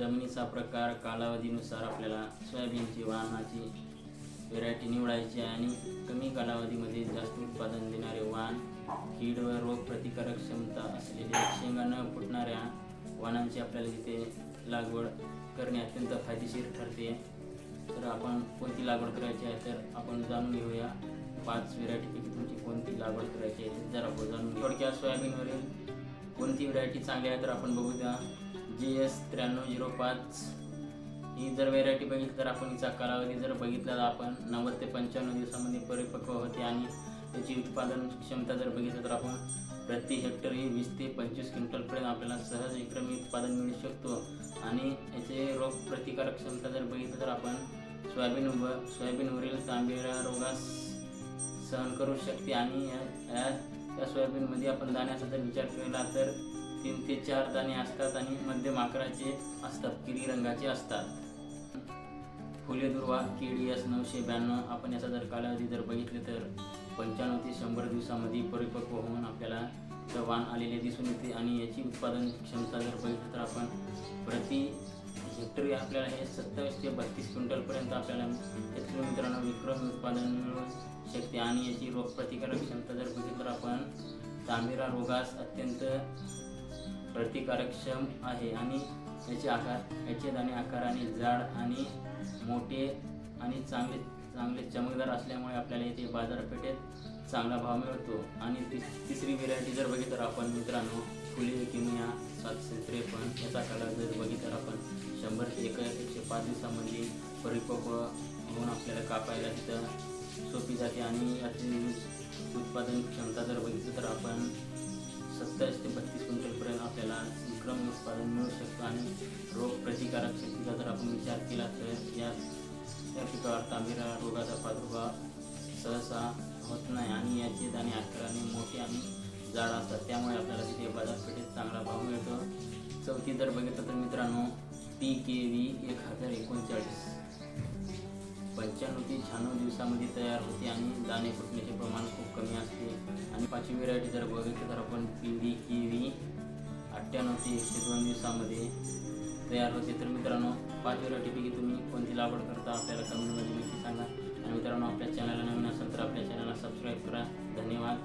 जमिनीचा प्रकार, कालावधीनुसार आपल्याला सोयाबीनची वाणाची व्हेरायटी निवडायची आहे आणि कमी कालावधीमध्ये जास्त उत्पादन देणारे वाण, कीड व रोग प्रतिकारक क्षमता असलेले शेंगा न फुटणाऱ्या वाणांची आपल्याला इथे लागवड करणे अत्यंत फायदेशीर ठरते. तर आपण कोणती लागवड करायची आहे तर आपण जाणून घेऊया. 5 व्हेरायटीपैकी तुमची कोणती लागवड करायची आहे जर आपण जाणून घेऊ. थोडक्यात सोयाबीनवरील कोणती व्हेरायटी चांगली आहे तर आपण बघूया. GS 9305 ही जर व्हेरायटी बघितली तर आपण हिचा कालावधी जर बघितला तर आपण 90 ते 95 दिवसामध्ये परिपक्व होते आणि त्याची उत्पादन क्षमता जर बघितलं तर आपण प्रति हेक्टरी 20 ते 25 क्विंटलपर्यंत आपल्याला सहज विक्रमी उत्पादन मिळू शकतो. आणि याचे रोग प्रतिकारक क्षमता जर बघितलं तर आपण सोयाबीनवरील तांबेरा रोगास सहन करू शकते. आणि या सोयाबीनमध्ये आपण दाण्याचा जर विचार केला तर 3 ते 4 दाणे असतात आणि मध्यम आकाराचे असतात, किरी रंगाचे असतात. फुले दुर्वा KDS 992 आपण याचा जर कालावधी जर बघितले तर 95 ते 100 दिवसामध्ये परिपक्व होऊन आपल्याला वाण आलेले दिसून येते. आणि याची उत्पादन क्षमता जर बघितली तर आपण प्रति हेक्टरी आपल्याला हे 27 ते 32 क्विंटलपर्यंत आपल्याला शेतकरी मित्रांनो विक्रमी उत्पादन मिळू शकते. आणि याची रोगप्रतिकारक क्षमता जर बघितली तर आपण तांबेरा रोगास अत्यंत प्रतिकारकक्षम आहे. आणि याचे दाणे आकाराने जाड आणि मोठे आणि चांगले चमकदार असल्यामुळे आपल्याला इथे बाजारपेठेत चांगला भाव मिळतो. आणि तिसरी व्हेरायटी जर बघितली तर आपण मित्रांनो फुले किमिया 753 याचा कालावधी जर बघितलं तर आपण 100 ते 105 दिवसामध्ये परिपक्व होऊन आपल्याला कापायला तिथं सोपी जाते. आणि याची उत्पादन क्षमता जर बघितली तर आपण 27 ते 32 क्विंटलपर्यंत आपल्याला विक्रमी उत्पादन मिळू शकतो. आणि रोग प्रतिकारक शक्तीचा जर आपण विचार केला तर या पिकावर तांबेरा रोगाचा प्रादुर्भाव सहसा होत नाही. आणि याचे दाणे आकाराने मोठे आणि जाड असतात, त्यामुळे आपल्याला तिथे बाजारपेठेत चांगला भाव मिळतो. चौथी जर बघितलं तर मित्रांनो PKV 1039 95 ते 96 दिवसामध्ये तयार होते आणि दाणे फुटण्याचे प्रमाण खूप कमी असते. आणि 5वी व्हेरायटी जर बघितली तर आपण PDKV 98 ते 102 दिवसामध्ये तयार होते. तर मित्रांनो 5 व्हेरायटीपैकी तुम्ही कोणती लागवड करता आपल्याला कमेंटमध्ये नक्की सांगा. आणि मित्रांनो आपल्या चॅनलला नवीन असेल तर आपल्या चॅनलला सबस्क्राईब करा. धन्यवाद.